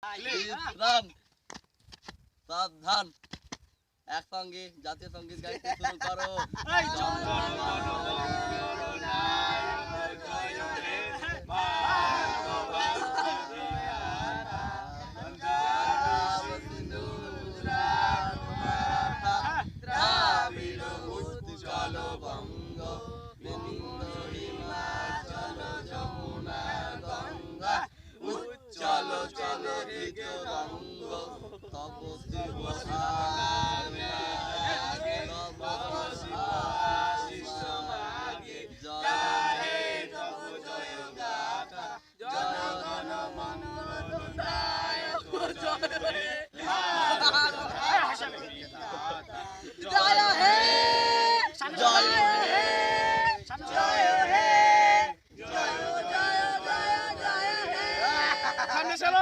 বিশ্রাম সাবধান একসঙ্গে জাতীয় সঙ্গীত গাইতে শুরু করো। চলো চলো রঙ্গ তপস্বী